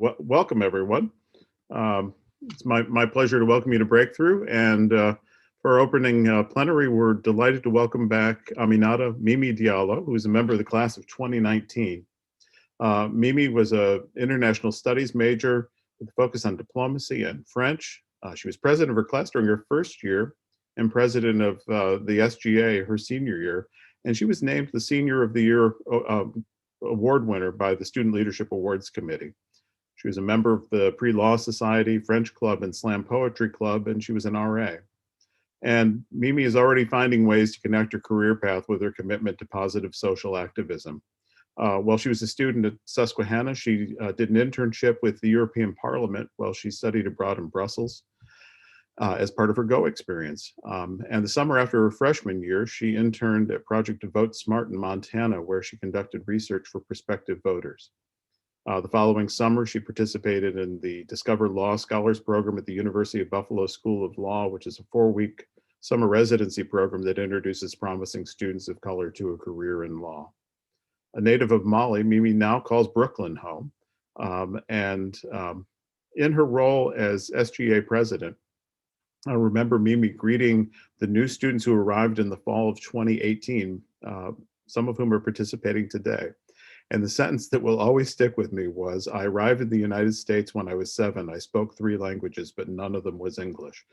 Welcome, everyone. It's my pleasure to welcome you to Breakthrough. And for our opening plenary, we're delighted to welcome back Aminata Mimi Diallo, who is a member of the class of 2019. Mimi was an international studies major with a focus on diplomacy and French. She was president of her class during her first year and president of the SGA her senior year. And she was named the Senior of the Year award winner by the Student Leadership Awards Committee. She was a member of the Pre-Law Society, French Club, and Slam Poetry Club, and she was an RA. And Mimi is already finding ways to connect her career path with her commitment to positive social activism. While she was a student at Susquehanna, she did an internship with the European Parliament while she studied abroad in Brussels as part of her Go experience. And the summer after her freshman year, she interned at Project Vote Smart in Montana, where she conducted research for prospective voters. The following summer, she participated in the Discover Law Scholars Program at the University of Buffalo School of Law, which is a 4-week summer residency program that introduces promising students of color to a career in law. A native of Mali, Mimi now calls Brooklyn home. In her role as SGA president, I remember Mimi greeting the new students who arrived in the fall of 2018, some of whom are participating today. And the sentence that will always stick with me was, I arrived in the United States when I was 7. I spoke 3 languages, but none of them was English.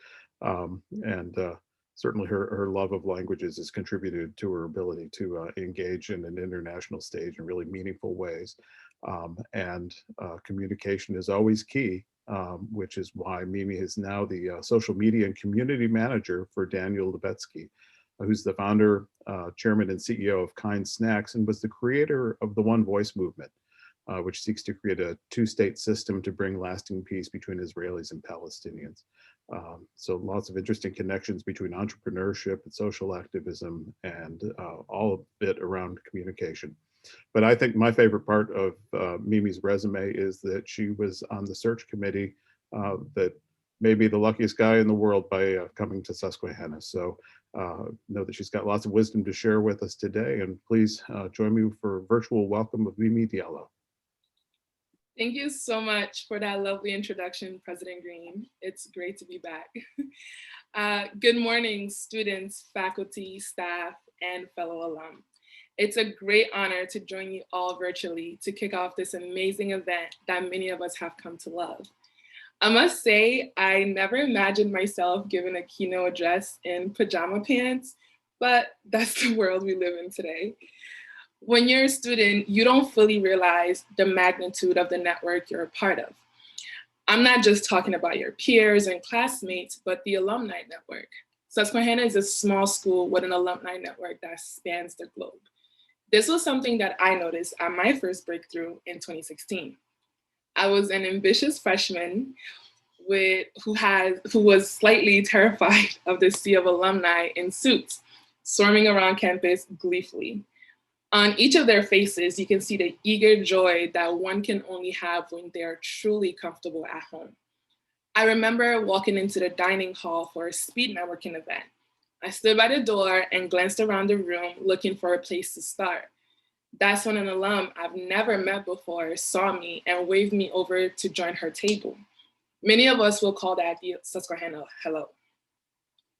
Certainly her love of languages has contributed to her ability to engage in an international stage in really meaningful ways. Communication is always key, which is why Mimi is now the social media and community manager for Daniel Lubetsky, who's the founder, chairman, and CEO of Kind Snacks, and was the creator of the One Voice movement, which seeks to create a 2-state system to bring lasting peace between Israelis and Palestinians. So lots of interesting connections between entrepreneurship and social activism and all of it around communication. But I think my favorite part of Mimi's resume is that she was on the search committee that may be the luckiest guy in the world by coming to Susquehanna. So know that she's got lots of wisdom to share with us today. And please join me for a virtual welcome of Mimi Diallo. Thank you so much for that lovely introduction, President Green. It's great to be back. Good morning, students, faculty, staff, and fellow alum. It's a great honor to join you all virtually to kick off this amazing event that many of us have come to love. I must say, I never imagined myself giving a keynote address in pajama pants, but that's the world we live in today. When you're a student, you don't fully realize the magnitude of the network you're a part of. I'm not just talking about your peers and classmates, but the alumni network. Susquehanna is a small school with an alumni network that spans the globe. This was something that I noticed at my first breakthrough in 2016. I was an ambitious freshman who was slightly terrified of the sea of alumni in suits, swarming around campus gleefully. On each of their faces, you can see the eager joy that one can only have when they're truly comfortable at home. I remember walking into the dining hall for a speed networking event. I stood by the door and glanced around the room looking for a place to start. That's when an alum I've never met before saw me and waved me over to join her table. Many of us will call that the Susquehanna hello.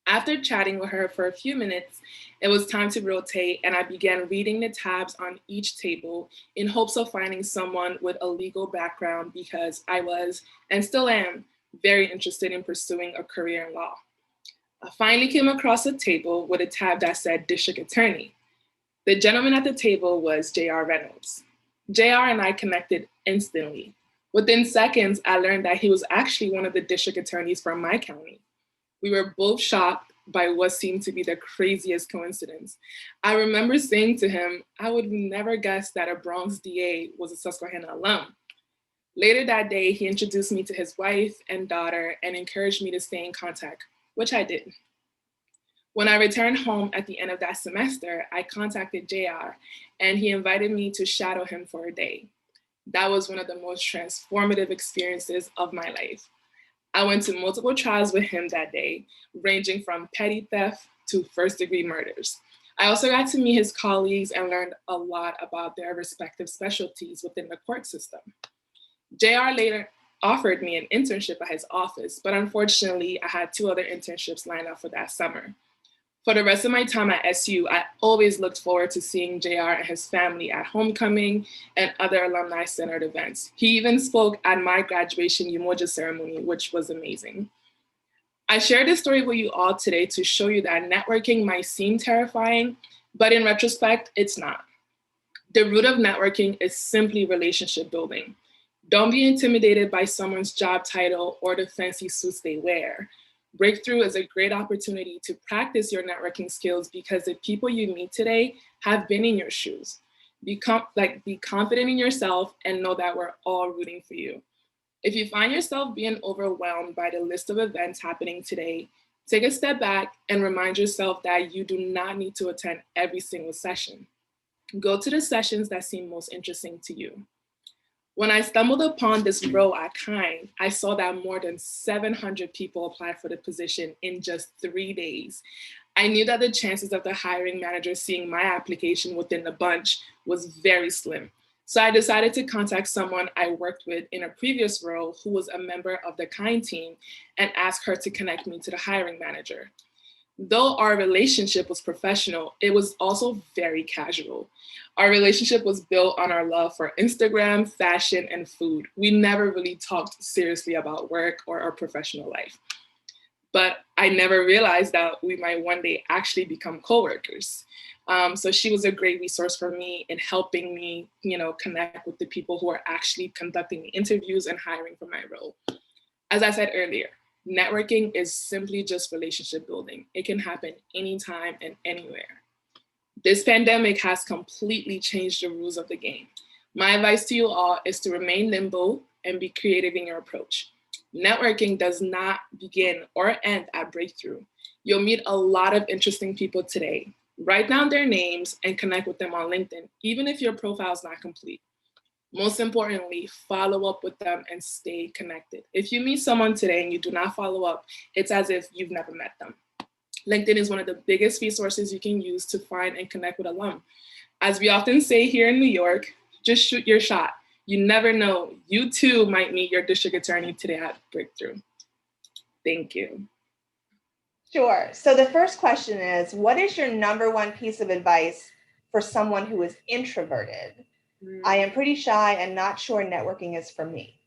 After chatting with her for a few minutes, it was time to rotate, and I began reading the tabs on each table in hopes of finding someone with a legal background because I was, and still am, very interested in pursuing a career in law. I finally came across a table with a tab that said District Attorney. The gentleman at the table was J.R. Reynolds. J.R. and I connected instantly. Within seconds, I learned that he was actually one of the district attorneys from my county. We were both shocked by what seemed to be the craziest coincidence. I remember saying to him, I would never guess that a Bronx DA was a Susquehanna alum. Later that day, he introduced me to his wife and daughter and encouraged me to stay in contact, which I did. When I returned home at the end of that semester, I contacted JR and he invited me to shadow him for a day. That was one of the most transformative experiences of my life. I went to multiple trials with him that day, ranging from petty theft to first-degree murders. I also got to meet his colleagues and learned a lot about their respective specialties within the court system. JR later offered me an internship at his office, but unfortunately, I had 2 other internships lined up for that summer. For the rest of my time at SU, I always looked forward to seeing JR and his family at homecoming and other alumni-centered events. He even spoke at my graduation Umoja ceremony, which was amazing. I share this story with you all today to show you that networking might seem terrifying, but in retrospect, it's not. The root of networking is simply relationship building. Don't be intimidated by someone's job title or the fancy suits they wear. Breakthrough is a great opportunity to practice your networking skills because the people you meet today have been in your shoes. Be confident in yourself and know that we're all rooting for you. If you find yourself being overwhelmed by the list of events happening today, take a step back and remind yourself that you do not need to attend every single session. Go to the sessions that seem most interesting to you. When I stumbled upon this role at Kind, I saw that more than 700 people applied for the position in just 3 days. I knew that the chances of the hiring manager seeing my application within the bunch was very slim. So I decided to contact someone I worked with in a previous role who was a member of the Kind team and ask her to connect me to the hiring manager. Though our relationship was professional, it was also very casual. Our relationship was built on our love for Instagram, fashion, and food. We never really talked seriously about work or our professional life. But I never realized that we might one day actually become coworkers. So she was a great resource for me in helping me, connect with the people who are actually conducting the interviews and hiring for my role. As I said earlier, networking is simply just relationship building. It can happen anytime and anywhere. This pandemic has completely changed the rules of the game. My advice to you all is to remain nimble and be creative in your approach. Networking does not begin or end at Breakthrough. You'll meet a lot of interesting people today. Write down their names and connect with them on LinkedIn, even if your profile is not complete. Most importantly, follow up with them and stay connected. If you meet someone today and you do not follow up, it's as if you've never met them. LinkedIn is one of the biggest resources you can use to find and connect with alum. As we often say here in New York, just shoot your shot. You never know, you too might meet your district attorney today at Breakthrough. Thank you. Sure. So the first question is, what is your number one piece of advice for someone who is introverted? I am pretty shy and not sure networking is for me.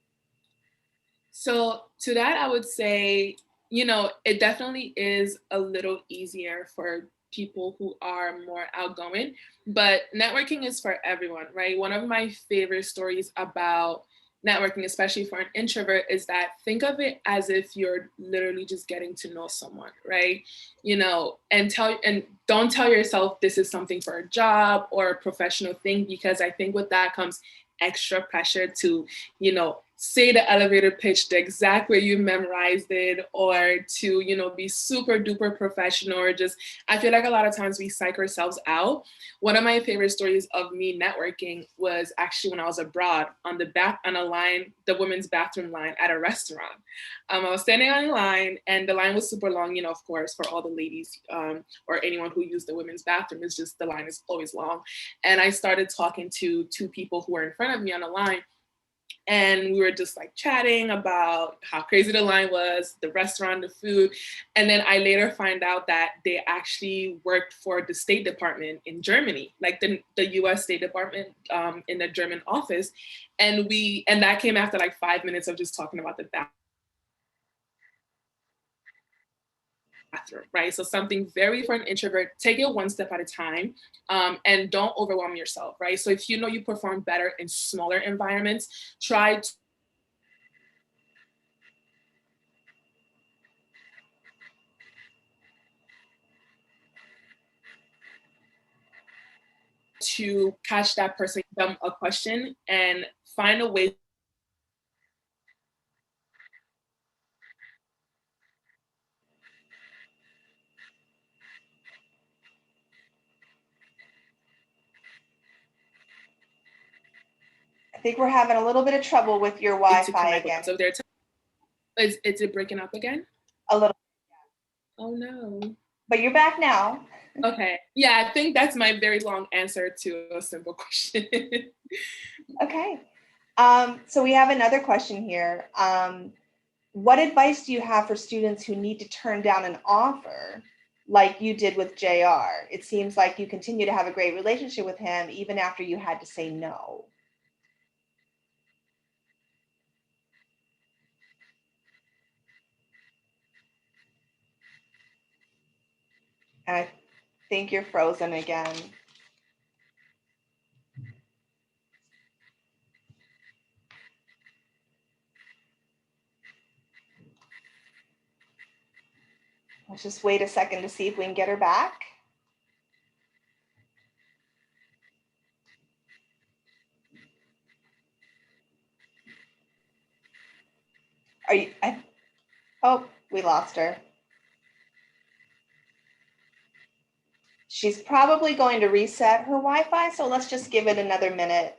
So to that, I would say, it definitely is a little easier for people who are more outgoing, but networking is for everyone, right? One of my favorite stories about networking, especially for an introvert, is that think of it as if you're literally just getting to know someone, right? And don't tell yourself this is something for a job or a professional thing, because I think with that comes extra pressure to, say the elevator pitch the exact way you memorized it, or to, be super duper professional, or just, I feel like a lot of times we psych ourselves out. One of my favorite stories of me networking was actually when I was abroad on a line, the women's bathroom line at a restaurant. I was standing on a line and the line was super long, of course, for all the ladies or anyone who used the women's bathroom. It's just the line is always long. And I started talking to 2 people who were in front of me on the line. And we were just like chatting about how crazy the line was, the restaurant, the food. And then I later find out that they actually worked for the State Department in Germany, like the US State Department in the German office. And that came after like 5 minutes of just talking about the bathroom, right? So something very for an introvert, take it one step at a time, and don't overwhelm yourself, right? So if you know you perform better in smaller environments, try to catch that person, them a question, and find a way I think we're having a little bit of trouble with your to Wi-Fi connect with again. them. So is it breaking up again? A little. Oh no. But you're back now. Okay. Yeah, I think that's my very long answer to a simple question. Okay. So we have another question here. What advice do you have for students who need to turn down an offer like you did with JR? It seems like you continue to have a great relationship with him even after you had to say no. And I think you're frozen again. Let's just wait a second to see if we can get her back. Are you, oh, we lost her. She's probably going to reset her Wi-Fi, so let's just give it another minute.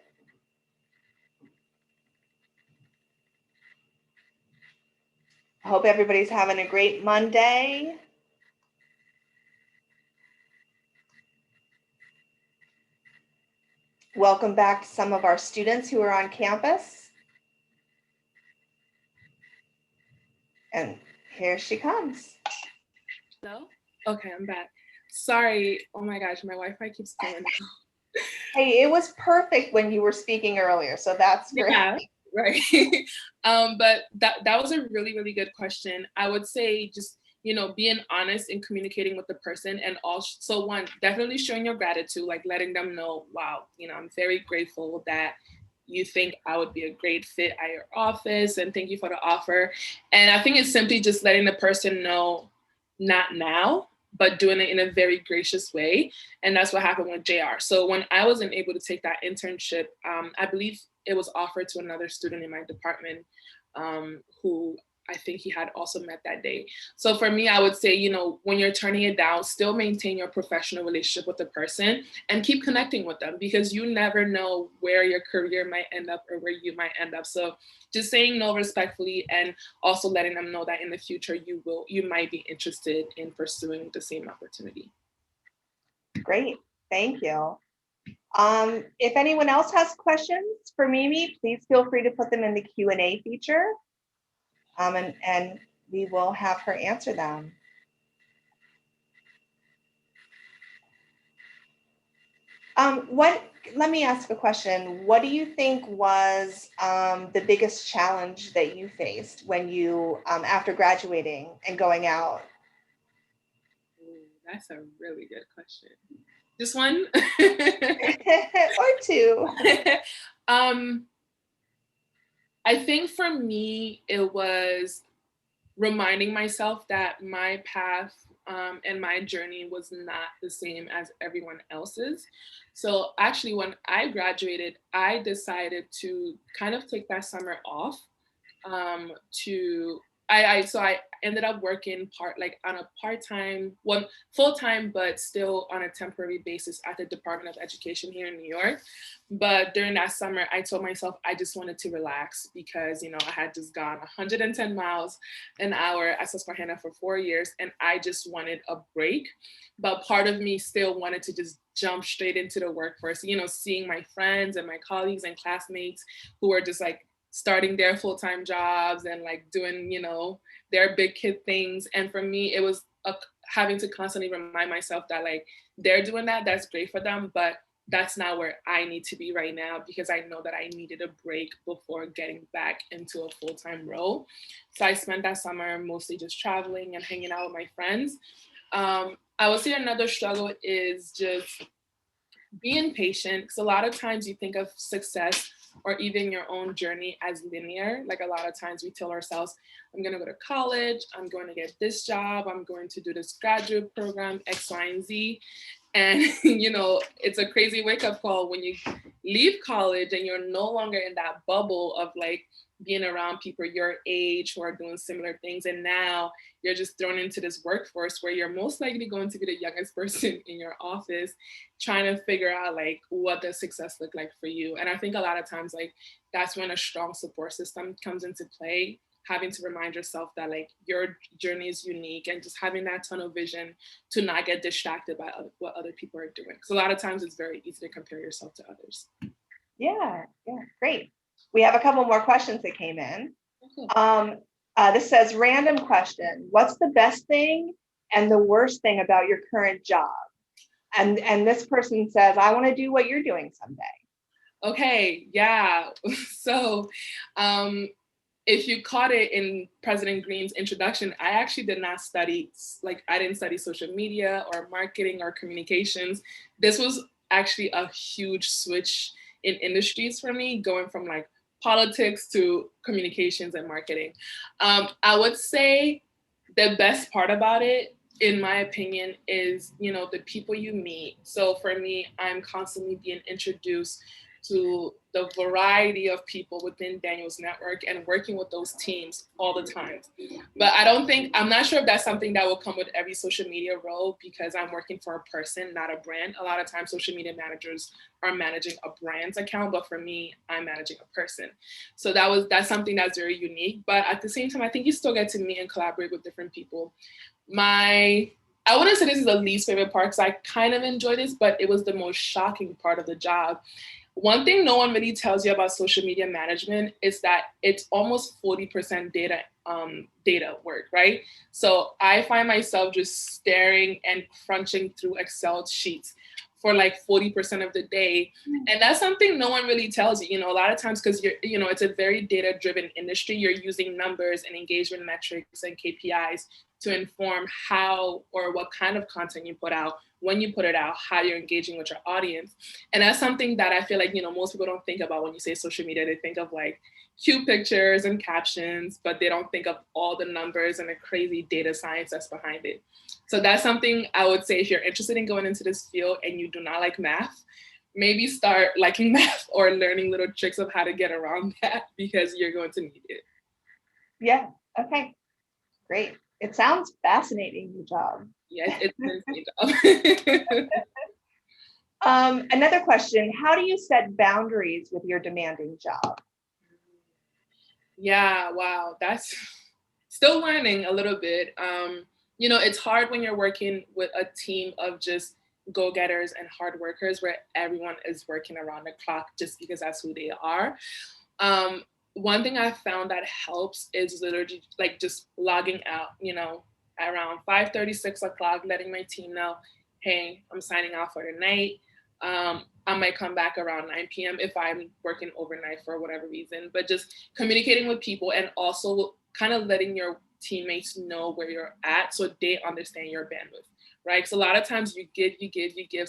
I hope everybody's having a great Monday. Welcome back to some of our students who are on campus. And here she comes. Hello? Okay, I'm back. Sorry. Oh my gosh, my Wi-Fi keeps going out. Hey, it was perfect when you were speaking earlier, so that's great. Yeah, right. But that was a really, really good question. I would say just, being honest and communicating with the person, and also one, definitely showing your gratitude, like letting them know, wow, I'm very grateful that you think I would be a great fit at your office, and thank you for the offer. And I think it's simply just letting the person know, not now, but doing it in a very gracious way. And that's what happened with JR. So when I wasn't able to take that internship, I believe it was offered to another student in my department who I think he had also met that day. So for me, I would say, when you're turning it down, still maintain your professional relationship with the person and keep connecting with them, because you never know where your career might end up or where you might end up. So just saying no respectfully, and also letting them know that in the future you might be interested in pursuing the same opportunity. Great, thank you. If anyone else has questions for Mimi, please feel free to put them in the Q&A feature, and we will have her answer them. Let me ask a question. What do you think was the biggest challenge that you faced when you, after graduating and going out? Ooh, that's a really good question. Just one? Or two. I think for me, it was reminding myself that my path and my journey was not the same as everyone else's. So actually, when I graduated, I decided to kind of take that summer off to I ended up working on a part-time, one full-time, but still on a temporary basis at the Department of Education here in New York. But during that summer, I told myself I just wanted to relax because, I had just gone 110 miles an hour at Susquehanna for 4 years, and I just wanted a break. But part of me still wanted to just jump straight into the workforce, seeing my friends and my colleagues and classmates who were just like starting their full-time jobs and like doing, their big kid things. And for me, it was having to constantly remind myself that like they're doing that, that's great for them, but that's not where I need to be right now, because I know that I needed a break before getting back into a full-time role. So I spent that summer mostly just traveling and hanging out with my friends. I would say another struggle is just being patient, because a lot of times you think of success or even your own journey as linear. Like a lot of times we tell ourselves, I'm going to go to college, I'm going to get this job, I'm going to do this graduate program, X, Y, and Z. And, it's a crazy wake-up call when you leave college and you're no longer in that bubble of like being around people your age who are doing similar things. And now you're just thrown into this workforce where you're most likely going to be the youngest person in your office, trying to figure out like what does success look like for you. And I think a lot of times like that's when a strong support system comes into play, having to remind yourself that like your journey is unique, and just having that tunnel vision to not get distracted by what other people are doing. Because a lot of times it's very easy to compare yourself to others. Yeah, great. We have a couple more questions that came in. Okay. This says, random question. What's the best thing and the worst thing about your current job? And this person says, I want to do what you're doing someday. Okay, yeah. So if you caught it in President Green's introduction, I actually did not study, like I didn't study social media or marketing or communications. This was actually a huge switch in industries for me, going from like politics to communications and marketing. I would say the best part about it, in my opinion, is, you know, the people you meet. So for me, I'm constantly being introduced to the variety of people within Daniel's network and working with those teams all the time. But I'm not sure if that's something that will come with every social media role, because I'm working for a person, not a brand. A lot of times social media managers are managing a brand's account, but for me, I'm managing a person. So that's something that's very unique. But at the same time, I think you still get to meet and collaborate with different people. I wouldn't say this is the least favorite part, because I kind of enjoy this, but it was the most shocking part of the job. One thing no one really tells you about social media management is that it's almost 40% data work, right? So I find myself just staring and crunching through Excel sheets for like 40% of the day. And that's something no one really tells you, you know, a lot of times, because it's a very data-driven industry. You're using numbers and engagement metrics and KPIs to inform how or what kind of content you put out, when you put it out, how you're engaging with your audience. And that's something that I feel like, you know, most people don't think about when you say social media. They think of like cute pictures and captions, but they don't think of all the numbers and the crazy data science that's behind it. So that's something I would say, if you're interested in going into this field and you do not like math, maybe start liking math or learning little tricks of how to get around that, because you're going to need it. Yeah. Okay. Great. It sounds fascinating, your job. Yeah, it's a job. Another question, how do you set boundaries with your demanding job? Yeah, wow, that's still learning a little bit. It's hard when you're working with a team of just go-getters and hard workers, where everyone is working around the clock just because that's who they are. One thing I found that helps is literally like just logging out, around 5:30, 6 o'clock, letting my team know, hey, I'm signing off for the night. I might come back around 9 p.m. if I'm working overnight for whatever reason, but just communicating with people and also kind of letting your teammates know where you're at so they understand your bandwidth, right? So a lot of times you give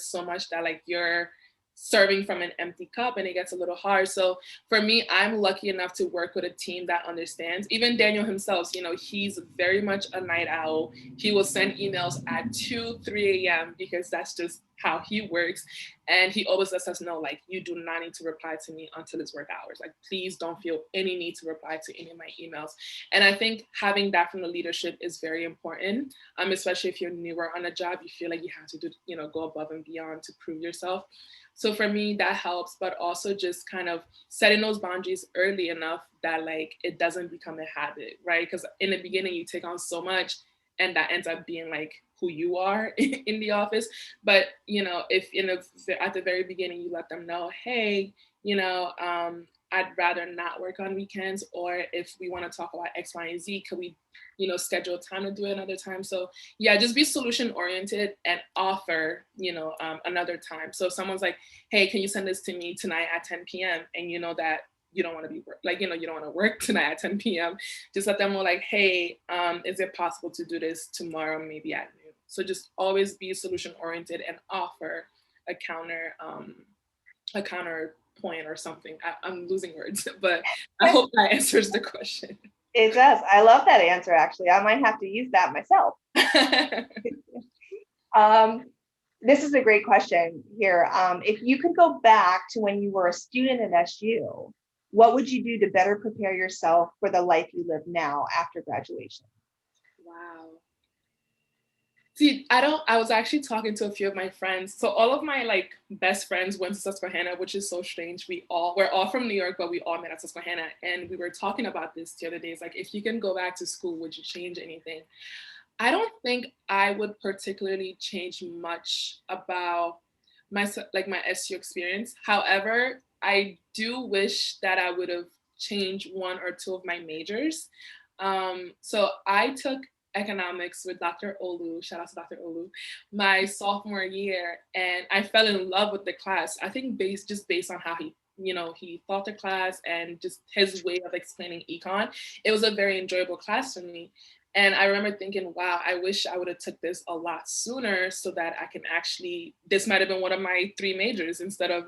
so much that like you're serving from an empty cup, and it gets a little hard. So for me, I'm lucky enough to work with a team that understands. Even Daniel himself, he's very much a night owl. He will send emails at 2, 3 a.m. because that's just how he works. And he always lets us know, like, you do not need to reply to me until it's work hours. Like, please don't feel any need to reply to any of my emails. And I think having that from the leadership is very important, especially if you're newer on a job. You feel like you have to do, go above and beyond to prove yourself. So for me, that helps, but also just kind of setting those boundaries early enough that like it doesn't become a habit, right? Because in the beginning, you take on so much, and that ends up being like who you are in the office. But if at the very beginning you let them know, hey, I'd rather not work on weekends, or if we want to talk about X, Y, and Z, could we, schedule time to do it another time? So yeah, just be solution oriented and offer, another time. So if someone's like, hey, can you send this to me tonight at 10 p.m. and you know that you don't want to be you don't want to work tonight at 10 p.m. Just let them know like, hey, is it possible to do this tomorrow, maybe at noon? So just always be solution oriented and offer a counterpoint or something. I'm losing words, but I hope that answers the question. It does. I love that answer, actually. I might have to use that myself. This is a great question here. If you could go back to when you were a student at SU, what would you do to better prepare yourself for the life you live now after graduation? Wow. See, I was actually talking to a few of my friends. So all of my like best friends went to Susquehanna, which is so strange. We're all from New York, but we all met at Susquehanna. And we were talking about this the other day. It's like, if you can go back to school, would you change anything? I don't think I would particularly change much about my SU experience. However, I do wish that I would have changed one or two of my majors. So I took economics with Dr. Olu, shout out to Dr. Olu, my sophomore year, and I fell in love with the class. I think based on how he taught the class and just his way of explaining econ, it was a very enjoyable class for me. And I remember thinking, wow, I wish I would have took this a lot sooner so that I can actually, this might have been one of my three majors instead of,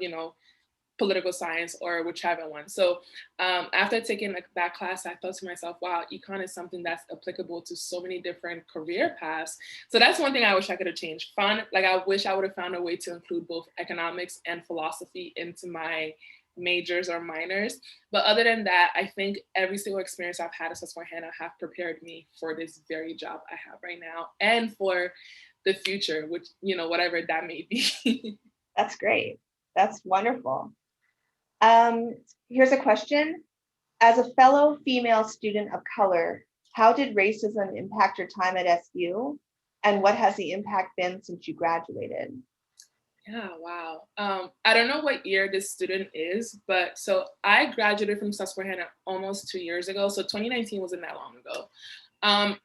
political science or whichever one. So after taking that class, I thought to myself, wow, econ is something that's applicable to so many different career paths. So that's one thing I wish I could have changed. I wish I would have found a way to include both economics and philosophy into my majors or minors. But other than that, I think every single experience I've had at Susquehanna have prepared me for this very job I have right now and for the future, which, whatever that may be. That's great. That's wonderful. Here's a question. As a fellow female student of color, how did racism impact your time at SU? And what has the impact been since you graduated? Yeah, wow. I don't know what year this student is, but so I graduated from Susquehanna almost 2 years ago. So 2019 wasn't that long ago.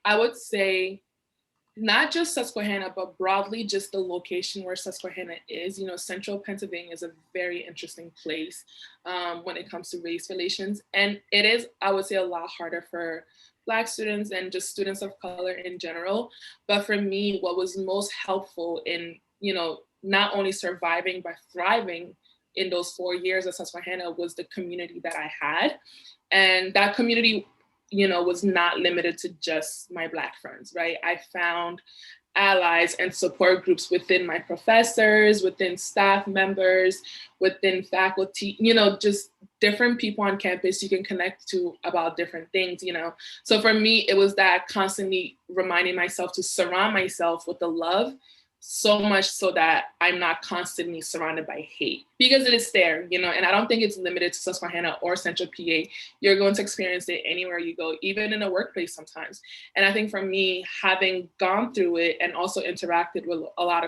I would say not just Susquehanna, but broadly just the location where Susquehanna is. Central Pennsylvania is a very interesting place when it comes to race relations. And it is, I would say, a lot harder for Black students and just students of color in general. But for me, what was most helpful in, not only surviving, but thriving in those 4 years at Susquehanna was the community that I had. And that community was not limited to just my Black friends, right? I found allies and support groups within my professors, within staff members, within faculty, just different people on campus you can connect to about different things, So for me, it was that constantly reminding myself to surround myself with the love, so much so that I'm not constantly surrounded by hate, because it is there, and I don't think it's limited to Susquehanna or Central PA. You're going to experience it anywhere you go, even in a workplace sometimes. And I think for me, having gone through it and also interacted with a lot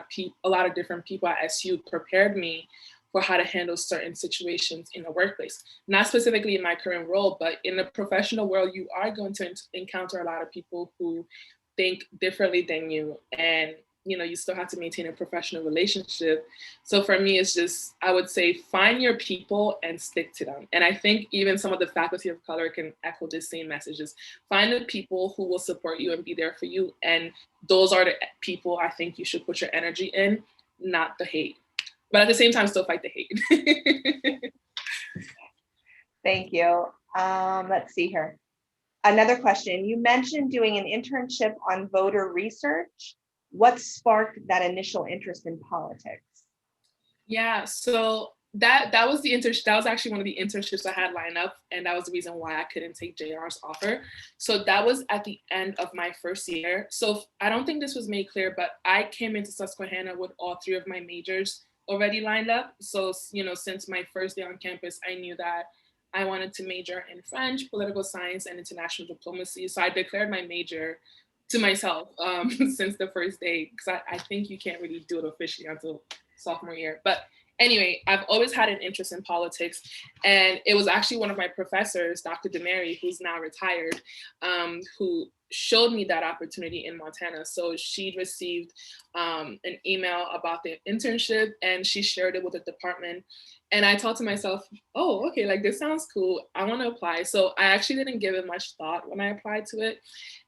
of different people at SU prepared me for how to handle certain situations in the workplace. Not specifically in my current role, but in the professional world, you are going to encounter a lot of people who think differently than you, and you still have to maintain a professional relationship. So for me, it's just, I would say, find your people and stick to them. And I think even some of the faculty of color can echo the same messages. Find the people who will support you and be there for you. And those are the people I think you should put your energy in, not the hate. But at the same time, still fight the hate. Thank you. Let's see here. Another question. You mentioned doing an internship on voter research. What sparked that initial interest in politics? Yeah, so that was that was actually one of the internships I had lined up, and that was the reason why I couldn't take JR's offer. So that was at the end of my first year. So I don't think this was made clear, but I came into Susquehanna with all three of my majors already lined up. So since my first day on campus, I knew that I wanted to major in French, political science, and international diplomacy. So I declared my major to myself since the first day, because I think you can't really do it officially until sophomore year. But anyway, I've always had an interest in politics, and it was actually one of my professors, Dr. Demary, who's now retired, who showed me that opportunity in Montana. So she received an email about the internship, and she shared it with the department. And I thought to myself, oh, okay, like this sounds cool. I want to apply. So I actually didn't give it much thought when I applied to it.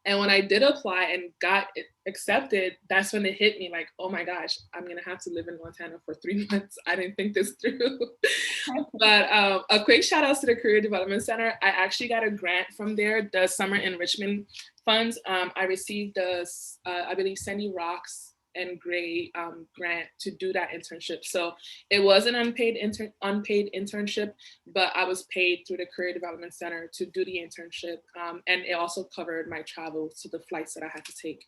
And when I did apply and got accepted, that's when it hit me like, oh my gosh, I'm going to have to live in Montana for 3 months. I didn't think this through. But a quick shout out to the Career Development Center. I actually got a grant from there, the Summer Enrichment Funds. I received the, I believe, Sandy Rocks and Gray grant to do that internship. So it was an unpaid internship, but I was paid through the Career Development Center to do the internship. And it also covered my travel to the flights that I had to take.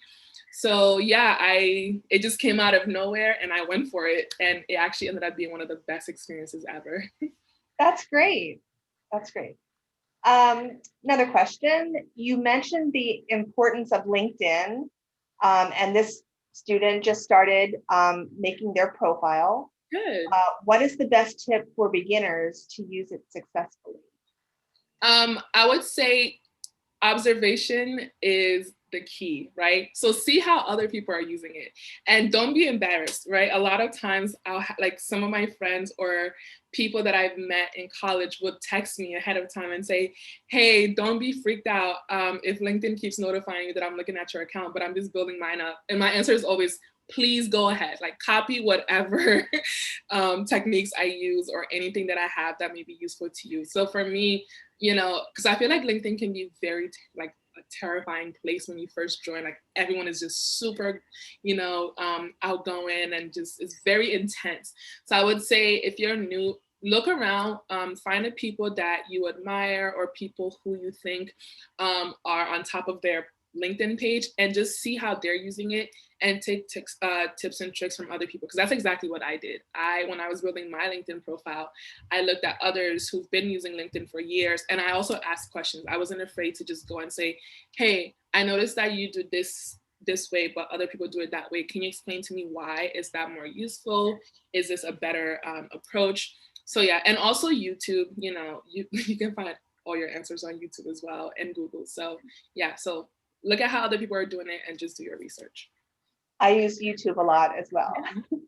So yeah, it just came out of nowhere and I went for it. And it actually ended up being one of the best experiences ever. That's great. That's great. Another question. You mentioned the importance of LinkedIn, and this student just started making their profile. Good. What is the best tip for beginners to use it successfully? I would say observation is the key, right? So see how other people are using it and don't be embarrassed, right? A lot of times like some of my friends or people that I've met in college would text me ahead of time and say, hey, don't be freaked out if LinkedIn keeps notifying you that I'm looking at your account, but I'm just building mine up. And my answer is always, please go ahead, like copy whatever techniques I use or anything that I have that may be useful to you. So for me, because I feel like LinkedIn can be very like a terrifying place when you first join. Like everyone is just super, outgoing and just it's very intense. So I would say if you're new, look around, find the people that you admire or people who you think are on top of their LinkedIn page and just see how they're using it and take tips and tricks from other people. Because that's exactly what I did. When I was building my LinkedIn profile, I looked at others who've been using LinkedIn for years. And I also asked questions. I wasn't afraid to just go and say, hey, I noticed that you do this way, but other people do it that way. Can you explain to me why? Is that more useful? Is this a better approach? So yeah, and also YouTube, you can find all your answers on YouTube as well and Google. So yeah, so look at how other people are doing it and just do your research. I use YouTube a lot as well.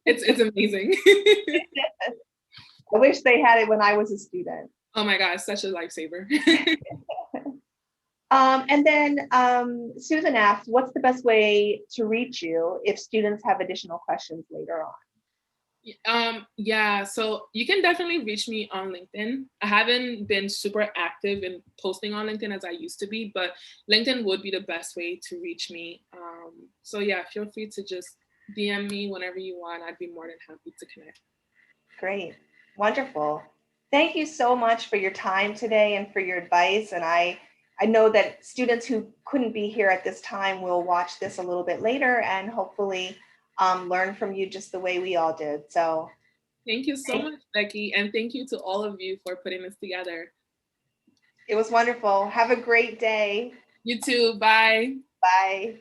It's amazing. I wish they had it when I was a student. Oh my God, such a lifesaver. And then Susan asked, what's the best way to reach you if students have additional questions later on? Yeah, so you can definitely reach me on LinkedIn. I haven't been super active in posting on LinkedIn as I used to be, but LinkedIn would be the best way to reach me. So yeah, feel free to just DM me whenever you want. I'd be more than happy to connect. Great. Wonderful. Thank you so much for your time today and for your advice. And I know that students who couldn't be here at this time will watch this a little bit later and hopefully learn from you just the way we all did. So thank you so much, Becky. And thank you to all of you for putting this together. It was wonderful. Have a great day. You too. Bye. Bye.